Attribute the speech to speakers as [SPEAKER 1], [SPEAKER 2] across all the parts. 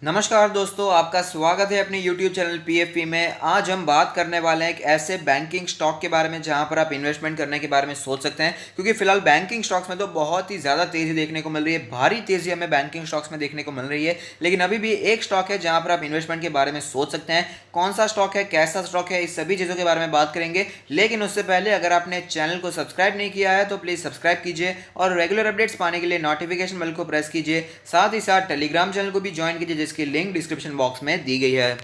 [SPEAKER 1] नमस्कार दोस्तों, आपका स्वागत है अपने YouTube चैनल PFP में। आज हम बात करने वाले हैं एक ऐसे बैंकिंग स्टॉक के बारे में जहां पर आप इन्वेस्टमेंट करने के बारे में सोच सकते हैं, क्योंकि फिलहाल बैंकिंग स्टॉक्स में तो बहुत ही ज़्यादा तेज़ी देखने को मिल रही है। भारी तेज़ी हमें बैंकिंग स्टॉक्स में देखने को मिल रही है, लेकिन अभी भी एक स्टॉक है जहां पर आप इन्वेस्टमेंट के बारे में सोच सकते हैं। कौन सा स्टॉक है, कैसा स्टॉक है, इस सभी चीज़ों के बारे में बात करेंगे। लेकिन उससे पहले अगर आपने चैनल को सब्सक्राइब नहीं किया है तो प्लीज़ सब्सक्राइब कीजिए और रेगुलर अपडेट्स पाने के लिए नोटिफिकेशन बेल को प्रेस कीजिए। साथ ही साथ टेलीग्राम चैनल को भी ज्वाइन कीजिए, जिसकी लिंक डिस्क्रिप्शन बॉक्स में दी गई है।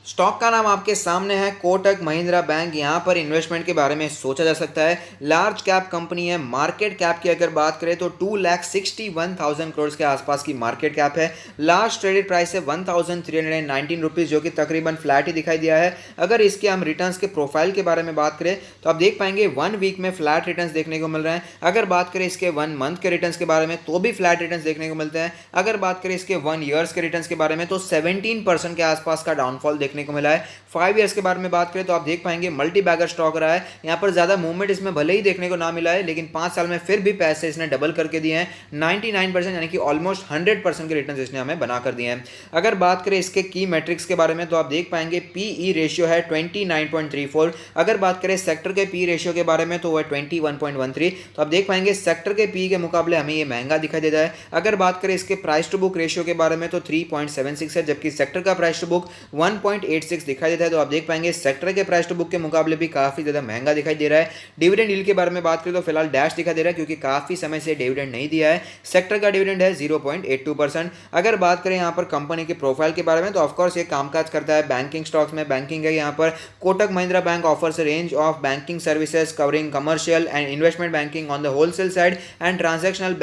[SPEAKER 1] स्टॉक का नाम आपके सामने है, कोटक महिंद्रा बैंक। यहाँ पर इन्वेस्टमेंट के बारे में सोचा जा सकता है। लार्ज कैप कंपनी है। मार्केट कैप की अगर बात करें तो 2,61,000 करोड़ के आसपास की मार्केट कैप है। लास्ट ट्रेडेड प्राइस है 1,319 रुपीज़, जो कि तकरीबन फ्लैट ही दिखाई दिया है। अगर इसके हम रिटर्न्स के प्रोफाइल के बारे में बात करें तो आप देख पाएंगे 1 वीक में फ्लैट रिटर्न्स देखने को मिल रहे हैं। अगर बात करें इसके 1 मंथ के रिटर्न्स के बारे में तो भी फ्लैट रिटर्न्स देखने को मिलते हैं। अगर बात करें इसके 1 ईयर्स के रिटर्न्स के बारे में तो 17% के आसपास का डाउनफॉल देखने को मिला है। 5 ईयर्स के बारे में बात करें तो आप देख पाएंगे मल्टी बैगर स्टॉक रहा है। यहां पर ज्यादा मूवमेंट इसमें भले ही देखने को ना मिला है, लेकिन 5 साल में फिर भी पैसे इसने डबल करके दिए हैं। 99% यानी कि ऑलमोस्ट 100% के रिटर्न इसने हमें बना कर दिए हैं। अगर बात करें इसके की मैट्रिक्स के बारे में तो आप देख पाएंगे पीई रेशियो है 29.34। अगर बात करें सेक्टर के पी रेशियो के बारे में तो वह 21.13। तो आप देख पाएंगे सेक्टर के पी के मुकाबले हमें ये महंगा दिखाई देता है। अगर बात करें इसके प्राइस टू बुक रेशियो के बारे में तो 3.76 है, जबकि सेक्टर का प्राइस टू बुक 1.86 दिखाई देता है। तो आप देख पाएंगे सेक्टर के प्राइस टू बुक के मुकाबले भी काफी ज्यादा महंगा दिखाई दे रहा है। डिविडेंड यील्ड के बारे में बात करें तो फिलहाल डैश दिखाई दे रहा है, क्योंकि काफी समय से डिविडेंड नहीं दिया है। सेक्टर का डिविडेंड है 0.82%। अगर बात करें यहाँ पर कंपनी के प्रोफाइल के बारे में तो ऑफकोर्स ये कामकाज करता है बैंकिंग स्टॉक्स में। बैंकिंग है यहाँ पर। Kotak Mahindra bank offers range of banking services covering commercial and investment banking on the wholesale side and transactional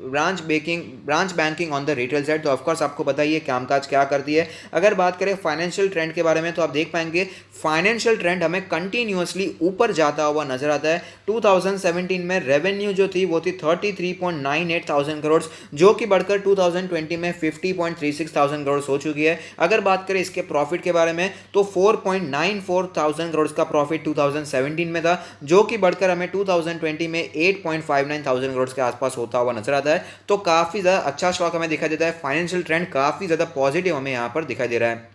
[SPEAKER 1] branch banking on the retail side. तो ऑफकोर्स आपको पता ही है कामकाज क्या करती है। अगर बात करें फाइनेंशियल ट्रेंड के बारे में तो आप देख पाएंगे फाइनेंशियल ट्रेंड हमें कंटिन्यूअसली ऊपर जाता हुआ नजर आता है। 2017 में रेवेन्यू जो थी वो थी 33.98 थाउजेंड करोड़, जो कि बढ़कर 2020 में 50.36 थाउजेंड करोड़ हो चुकी है। अगर बात करें इसके प्रॉफिट के बारे में तो 4.94 थाउजेंड करोड़ का प्रॉफिट 2017 में था, जो कि बढ़कर हमें 2020 में 8.59 थाउजेंड करोड़ के आसपास होता हुआ नजर आता है। तो काफी ज्यादा अच्छा स्टॉक हमें दिखाई देता है। फाइनेंशियल ट्रेंड काफी ज्यादा पॉजिटिव हमें यहां पर दिखाई दे रहा है।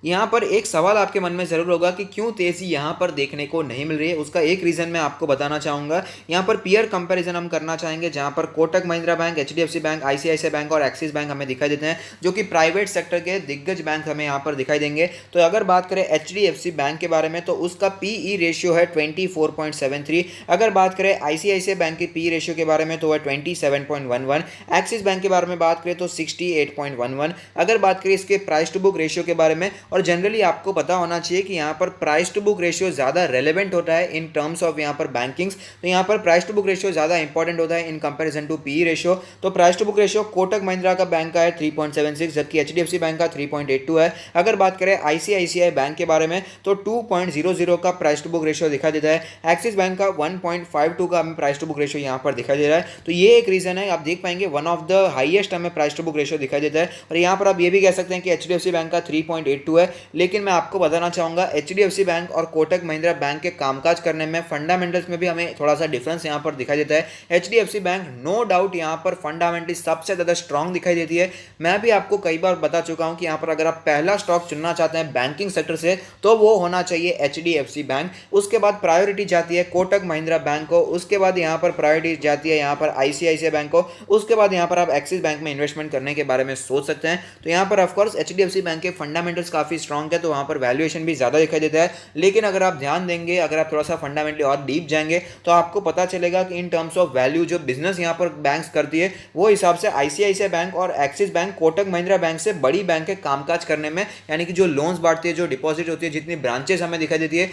[SPEAKER 1] यहाँ पर एक सवाल आपके मन में जरूर होगा कि क्यों तेजी यहाँ पर देखने को नहीं मिल रही है। उसका एक रीजन मैं आपको बताना चाहूंगा। यहाँ पर पीयर कंपैरिजन हम करना चाहेंगे, जहाँ पर Kotak Mahindra bank, HDFC bank, ICICI bank और एक्सिस बैंक हमें दिखाई देते हैं, जो कि प्राइवेट सेक्टर के दिग्गज बैंक हमें यहाँ पर दिखाई देंगे। तो अगर बात करें एचडीएफसी बैंक के बारे में तो उसका पीई रेशियो है 24.73। अगर बात करें आईसीआईसीआई बैंक की पी रेशियो के बारे में तो वह 27.11। एक्सिस बैंक के बारे में बात करें तो 68.11। अगर बात करें इसके प्राइस टू बुक रेशियो के बारे में, और जनरली आपको पता होना चाहिए कि यहाँ पर प्राइस टू बुक रेशियो ज़्यादा रेलेवेंट होता है इन टर्म्स ऑफ यहाँ पर बैंकिंग्स। तो यहाँ पर प्राइस टू बुक रेशियो ज़्यादा इंपॉर्टेंट होता है in comparison to P ratio. तो price to book ratio Kotak Mahindra का बैंक का है 3.76, जबकि एचडीएफसी बैंक का 3.82 है। अगर बात करें आईसीआईसीआई बैंक के बारे में तो 2.00 का प्राइस टू बुक रेशियो दिखाई देता है। एक्सिस बैंक का 1.52 का हमें प्राइस टू बुक रेशियो यहाँ पर दिखाई दे रहा है। तो ये एक रीजन है। आप देख पाएंगे वन ऑफ द हाईएस्ट हमें प्राइस टू बुक रेशियो दिखाई देता है। और यहाँ पर आप ये भी कह सकते हैं कि एचडीएफसी बैंक का 3.82 है। लेकिन मैं आपको बताना चाहूंगा एचडीएफसी बैंक और कोटक महिंद्रा बैंक के कामकाज करने में फंडामेंटल्स में भी हमें थोड़ा सा डिफरेंस यहां पर दिखाई देता है। एचडीएफसी बैंक नो डाउट यहां पर फंडामेंटली सबसे ज्यादा स्ट्रांग दिखाई देती है। मैं भी आपको कई बार बता चुका हूं कि यहां पर अगर आप पहला स्टॉक चुनना चाहते हैं बैंकिंग सेक्टर से तो वो होना चाहिए एचडीएफसी बैंक। उसके बाद प्रायोरिटी जाती है कोटक महिंद्रा बैंक को, उसके बाद यहां पर प्रायोरिटी जाती है यहां पर आईसीआईसीआई बैंक को, उसके बाद यहां पर आप एक्सिस बैंक में इन्वेस्टमेंट करने के बारे में सोच सकते हैं। तो यहां पर ऑफकोर्स एचडीएफसी बैंक के फंडामेंटल्स काफी स्ट्रांग है, तो वहां पर वैल्यूएशन भी ज़्यादा दिखाई देता है। लेकिन अगर आप ध्यान देंगे, अगर आप थोड़ा सा फंडामेंटली और डीप जाएंगे तो आपको पता चलेगा कि इन टर्म्स ऑफ वैल्यू जो बिजनेस यहाँ पर बैंक्स करती है वो हिसाब से आईसीआईसीआई बैंक और axis bank Kotak Mahindra bank से बड़ी बैंक है कामकाज करने में। यानी कि जो लोन्स बांटती है, जो डिपॉजिट होती है, जितनी ब्रांचेस हमें दिखाई देती है,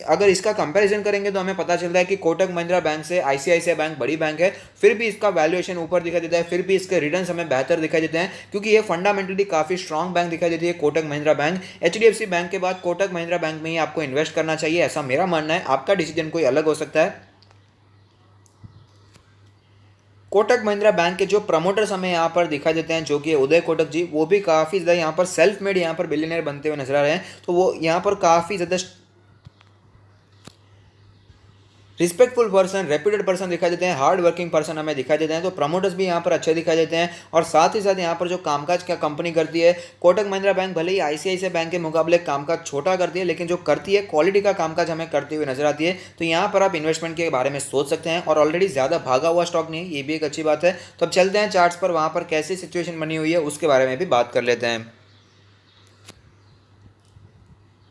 [SPEAKER 1] अगर इसका कंपेरिजन करेंगे तो हमें पता चलता है कि कोटक महिंद्रा बैंक से आईसीआईसीआई बैंक बड़ी बैंक है। फिर भी इसका वैल्यूएशन ऊपर दिखाई देता है, फिर भी इसके रिटर्न्स हमें बेहतर दिखाई देते हैं, क्योंकि ये फंडामेंटली काफी स्ट्रांग बैंक दिखाई देती है Kotak Mahindra bank. HDFC bank के बाद कोटक महिंद्रा बैंक में ही आपको इन्वेस्ट करना चाहिए, ऐसा मेरा मानना है। आपका डिसीजन कोई अलग हो सकता है। कोटक महिंद्रा बैंक के जो प्रमोटर्स हमें यहाँ पर दिखाई देते हैं, जो कि उदय कोटक जी, वो भी काफी ज्यादा यहाँ पर सेल्फ मेड यहाँ पर बिलियनर बनते हुए नजर आ रहे हैं। तो वो यहाँ पर काफी ज्यादा रिस्पेक्टफुल पर्सन, रेप्यूटेड पर्सन दिखाई देते हैं, हार्ड वर्किंग पर्सन हमें दिखाई देते हैं। तो प्रमोटर्स भी यहाँ पर अच्छे दिखाई देते हैं। और साथ ही साथ यहाँ पर जो कामकाज क्या कंपनी करती है, कोटक महिंद्रा बैंक भले ही आईसीआईसीआई बैंक के मुकाबले कामकाज छोटा करती है, लेकिन जो करती है क्वालिटी का कामकाज हमें करती हुई नजर आती है। तो यहाँ पर आप इन्वेस्टमेंट के बारे में सोच सकते हैं। और ऑलरेडी ज़्यादा भागा हुआ स्टॉक नहीं है, ये भी एक अच्छी बात है। तो अब चलते हैं चार्ट्स पर, वहाँ पर कैसी सिचुएशन बनी हुई है उसके बारे में भी बात कर लेते हैं।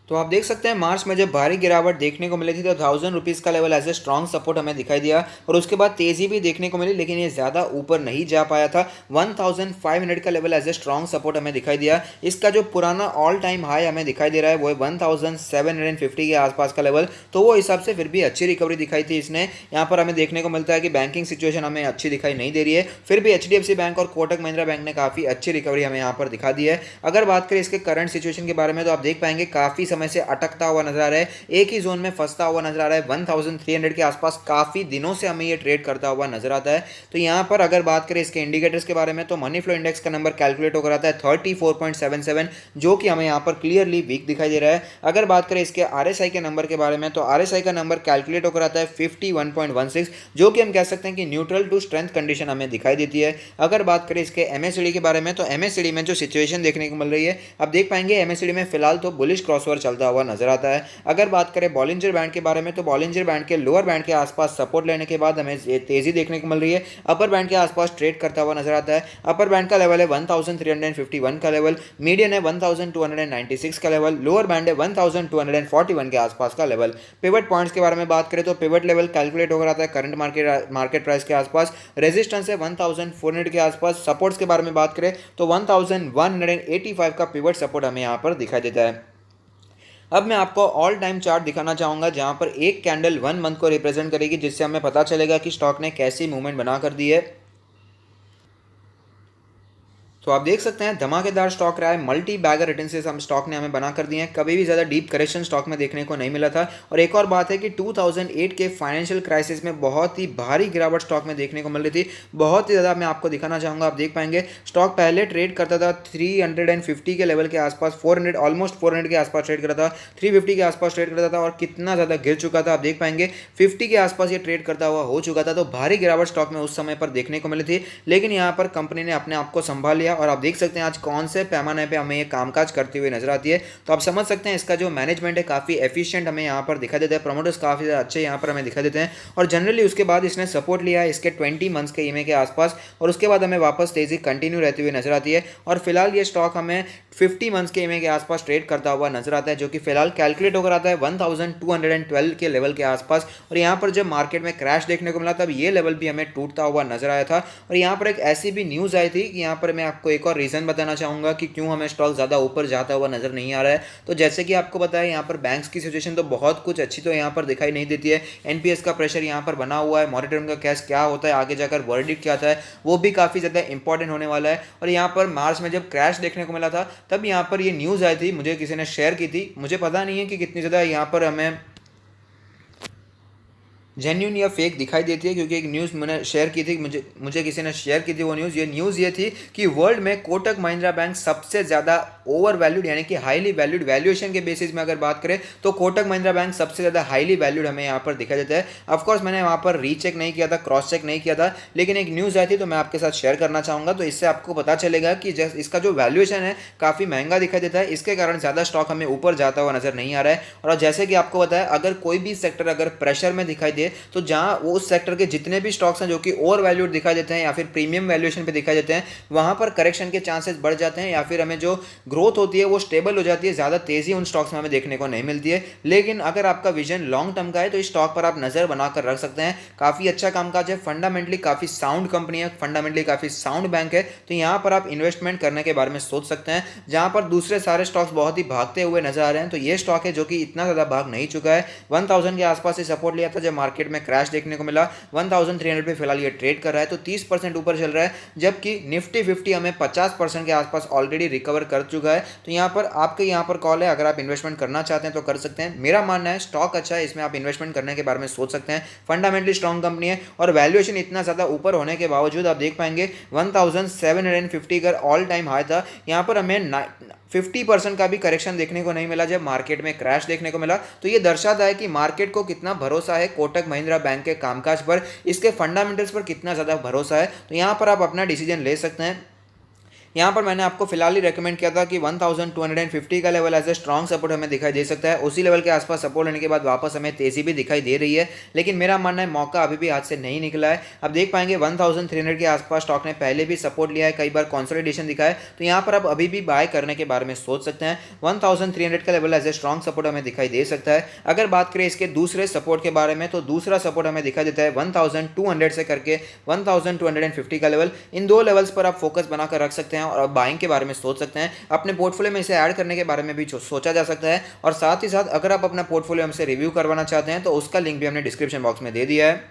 [SPEAKER 1] तो आप देख सकते हैं मार्च में जब भारी गिरावट देखने को मिली थी तो 1000 रुपीज़ का level as a strong support हमें दिखाई दिया। और उसके बाद तेजी भी देखने को मिली, लेकिन ये ज़्यादा ऊपर नहीं जा पाया था। 1500 का level as a strong support हमें दिखाई दिया। इसका जो पुराना ऑल टाइम हाई हमें दिखाई दे रहा है वो है 1750 के आसपास का लेवल। तो वो हिसाब से फिर भी अच्छी रिकवरी दिखाई थी इसने। यहाँ पर हमें देखने को मिलता है कि बैंकिंग सिचुएशन हमें अच्छी दिखाई नहीं दे रही है, फिर भी एचडीएफसी बैंक और कोटक महिंद्रा बैंक ने काफ़ी अच्छी रिकवरी हमें यहाँ पर दिखा दी है। अगर बात करें इसके करंट सिचुएशन के बारे में तो आप देख पाएंगे काफ़ी समय से अटकता हुआ नजर आ रहा है, एक ही जोन में फंसता हुआ नजर आ रहा है। 1300 के आसपास काफी दिनों से हमें ये ट्रेड करता हुआ नजर आता है। तो यहां पर अगर बात करें इसके इंडिकेटर्स के बारे में तो मनी फ्लो इंडेक्स का नंबर कैलकुलेट होकर आता है 34.77, जो कि हमें यहां पर क्लियरली वीक दिखाई दे रहा है। अगर बात करें इसके आरएसआई के नंबर के बारे में तो आरएसआई का नंबर कैलकुलेट होकर आता है 51.16, जो कि हम कह सकते हैं कि न्यूट्रल टू स्ट्रेंथ कंडीशन हमें दिखाई देती है। अगर बात करें इसके एमएससीडी के बारे में तो एमएससीडी में जो सिचुएशन देखने को मिल रही है, आप देख पाएंगे एमएससीडी में फिलहाल तो बुलिश क्रॉसओवर चलता हुआ नजर आता है। अगर बात करें बॉलिंजर बैंड के बारे में तो बॉलिंजर बैंड के लोअर बैंड के आसपास सपोर्ट लेने के बाद हमें तेजी देखने को मिल रही है। अपर बैंड के आसपास ट्रेड करता हुआ नजर आता है। अपर बैंड का लेवल है 1351 का लेवल, मीडियन है 1296 का लेवल, लोअर बैंड है 1241 के आसपास का लेवल। पिवट पॉइंट्स के बारे में बात करें तो पिवट लेवल कैलकुलेट होकर आता है करंट मार्केट प्राइस के आसपास, रेजिस्टेंस है 1400 के आसपास। सपोर्ट्स के बारे में बात करें तो 1185 का पिवट सपोर्ट हमें यहाँ पर दिखाई देता है। अब मैं आपको ऑल टाइम चार्ट दिखाना चाहूंगा जहां पर एक कैंडल 1 मंथ को रिप्रेजेंट करेगी, जिससे हमें पता चलेगा कि स्टॉक ने कैसी मूवमेंट बना कर दी है। तो आप देख सकते हैं धमाकेदार स्टॉक रहा है, मल्टी बैगर रिटर्न से हम स्टॉक ने हमें बना कर दिए हैं। कभी भी ज़्यादा डीप करेक्शन स्टॉक में देखने को नहीं मिला था। और एक और बात है कि 2008 के फाइनेंशियल क्राइसिस में बहुत ही भारी गिरावट स्टॉक में देखने को मिल रही थी, बहुत ही ज़्यादा। मैं आपको दिखाना चाहूँगा, आप देख पाएंगे स्टॉक पहले ट्रेड करता था 350 के लेवल के आसपास, 400 ऑलमोस्ट 400 के आसपास ट्रेड करता था, 350 के आसपास ट्रेड करता था और कितना ज़्यादा गिर चुका था। आप देख पाएंगे 50 के आसपास ये ट्रेड करता हुआ हो चुका था। तो भारी गिरावट स्टॉक में उस समय पर देखने को मिली थी, लेकिन यहाँ पर कंपनी ने अपने आप को संभाल लिया। और आप देख सकते हैं आज कौन से पैमाने पे हमें ये कामकाज करती हुई नजर आती है। तो आप समझ सकते हैं इसका जो मैनेजमेंट है काफ़ी एफिशिएंट हमें यहाँ पर दिखाई देता है, प्रमोटर्स काफ़ी ज़्यादा अच्छे यहाँ पर हमें दिखाई देते हैं। और जनरली उसके बाद इसने सपोर्ट लिया है इसके 20 मंथ्स के ईएमए के आसपास, और उसके बाद हमें वापस तेजी कंटिन्यू रहती हुई नजर आती है। और फिलहाल ये स्टॉक हमें 50 मंथ्स के ईएमए के आसपास ट्रेड करता हुआ नजर आता है, जो कि फिलहाल कैलकुलेट होकर आता है 1212 के लेवल के आसपास। और यहाँ पर जब मार्केट में क्रैश देखने को मिला तब ये लेवल भी हमें टूटता हुआ नजर आया था। और यहाँ पर एक ऐसी भी न्यूज़ आई थी कि यहाँ पर मैं आपको एक और रीज़न बताना चाहूँगा कि क्यों हमें स्टॉक ज़्यादा ऊपर जाता हुआ नजर नहीं आ रहा है। तो जैसे कि आपको बताया, यहाँ पर बैंक्स की सिचुएशन तो बहुत कुछ अच्छी तो यहाँ पर दिखाई नहीं देती है। एनपीएस का प्रेशर यहाँ पर बना हुआ है, मॉनिटरिंग का कैश क्या होता है, आगे जाकर वर्डिक्ट क्या आता है, वो भी काफ़ी ज़्यादा इंपॉर्टेंट होने वाला है। और यहाँ पर मार्च में जब क्रैश देखने को मिला था तब यहाँ पर ये न्यूज़ आई थी, मुझे किसी ने शेयर की थी, मुझे पता नहीं है कि कितनी ज़्यादा यहाँ पर हमें जेन्यून या फेक दिखाई देती है, क्योंकि एक न्यूज़ मैंने शेयर की थी, मुझे किसी ने शेयर की थी वो न्यूज़ ये थी कि वर्ल्ड में कोटक महिंद्रा बैंक सबसे ज़्यादा ओवर वैल्यूड यानी कि हाईली वैल्यूड, वैल्यूएशन के बेसिस में अगर बात करें तो कोटक महिंद्रा बैंक सबसे ज़्यादा हाईली वैल्यूड हमें यहाँ पर दिखाई देता है। ऑफकोर्स मैंने वहाँ पर रीचेक नहीं किया था, क्रॉस चेक नहीं किया था, लेकिन एक न्यूज़ आई थी तो मैं आपके साथ शेयर करना चाहूँगा। तो इससे आपको पता चलेगा कि इसका जो वैल्यूएशन है काफ़ी महंगा दिखाई देता है, इसके कारण ज़्यादा स्टॉक हमें ऊपर जाता हुआ नजर नहीं आ रहा है। और जैसे कि आपको बताया, अगर कोई भी सेक्टर अगर प्रेशर में दिखाई दे तो जहाँ वो उस सेक्टर के जितने भी स्टॉक्स हैं जो कि ओवर वैल्यूड दिखाई देते हैं या फिर प्रीमियम वैल्यूएशन पे दिखाई देते हैं, वहां पर करेक्शन के चांसेस बढ़ जाते हैं या फिर हमें जो ग्रोथ होती है वो स्टेबल हो जाती है, ज़्यादा तेजी उन स्टॉक्स में हमें देखने को नहीं मिलती है। लेकिन अगर आपका विजन लॉन्ग टर्म का है तो इस स्टॉक पर आप नज़र बनाकर रख सकते हैं। काफ़ी अच्छा कामकाज है, फंडामेंटली काफ़ी साउंड कंपनी है, फंडामेंटली काफ़ी साउंड बैंक है। तो यहाँ पर आप इन्वेस्टमेंट करने के बारे में सोच सकते हैं। जहाँ पर दूसरे सारे स्टॉक्स बहुत ही भागते हुए नजर आ रहे हैं, तो ये स्टॉक है जो कि इतना ज़्यादा भाग नहीं चुका है। 1000 के आसपास से सपोर्ट लिया था जब मार्केट में क्रैश देखने को मिला, 1300 पे फिलहाल ये ट्रेड कर रहा है, तो 30% ऊपर चल रहा है, जबकि निफ्टी 50 हमें 50% के आसपास ऑलरेडी रिकवर कर चुका है। तो यहाँ पर आपके यहाँ पर कॉल है, अगर आप इन्वेस्टमेंट करना चाहते हैं तो कर सकते हैं। मेरा मानना है स्टॉक अच्छा है, इसमें आप इन्वेस्टमेंट करने के बारे में सोच सकते हैं। फंडामेंटली स्ट्रॉन्ग कंपनी है और वैल्यूएशन इतना ज़्यादा ऊपर होने के बावजूद आप देख पाएंगे 1750 का ऑल टाइम हाई था। यहाँ पर हमें 50% का भी करेक्शन देखने को नहीं मिला जब मार्केट में क्रैश देखने को मिला। तो ये दर्शाता है कि मार्केट को कितना भरोसा है कोटक महिंद्रा बैंक के कामकाज पर, इसके फंडामेंटल्स पर कितना ज़्यादा भरोसा है। तो यहाँ पर आप अपना डिसीजन ले सकते हैं। यहाँ पर मैंने आपको फिलहाल ही रेकमेंड किया था कि 1250 का level as a strong support हमें दिखाई दे सकता है। उसी लेवल के आसपास सपोर्ट लेने के बाद वापस हमें तेजी भी दिखाई दे रही है, लेकिन मेरा मानना है मौका अभी भी हाथ से नहीं निकला है। अब देख पाएंगे 1300 के आसपास स्टॉक ने पहले भी सपोर्ट लिया है, कई बार कंसोलिडेशन दिखा है। तो यहाँ पर आप अभी भी बाय करने के बारे में सोच सकते हैं। 1300 का level as a strong support हमें दिखाई दे सकता है। अगर बात करें इसके दूसरे सपोर्ट के बारे में, तो दूसरा सपोर्ट हमें दिखाई देता है 1200 से करके 1250 का लेवल। इन दो लेवल्स पर आप फोकस बनाकर रख सकते हैं और बाइंग के बारे में सोच सकते हैं। अपने पोर्टफोलियो में इसे ऐड करने के बारे में भी सोचा जा सकता है। और साथ ही साथ अगर आप अपना पोर्टफोलियो हमसे रिव्यू करवाना चाहते हैं तो उसका लिंक भी हमने डिस्क्रिप्शन बॉक्स में दे दिया है।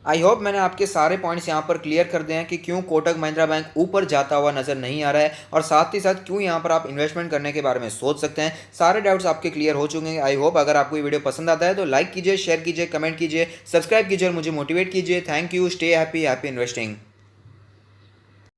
[SPEAKER 1] आई होप मैंने आपके सारे पॉइंट्स यहाँ पर क्लियर कर दिए हैं कि क्यों कोटक महिंद्रा बैंक ऊपर जाता हुआ नजर नहीं आ रहा है, और साथ ही साथ क्यों यहाँ पर आप इन्वेस्टमेंट करने के बारे में सोच सकते हैं। सारे डाउट्स आपके क्लियर हो चुके हैं। आई होप अगर आपको ये वीडियो पसंद आता है तो लाइक कीजिए, शेयर कीजिए, कमेंट कीजिए, सब्सक्राइब कीजिए और मुझे मोटिवेट कीजिए। Thank you. Stay happy, happy investing.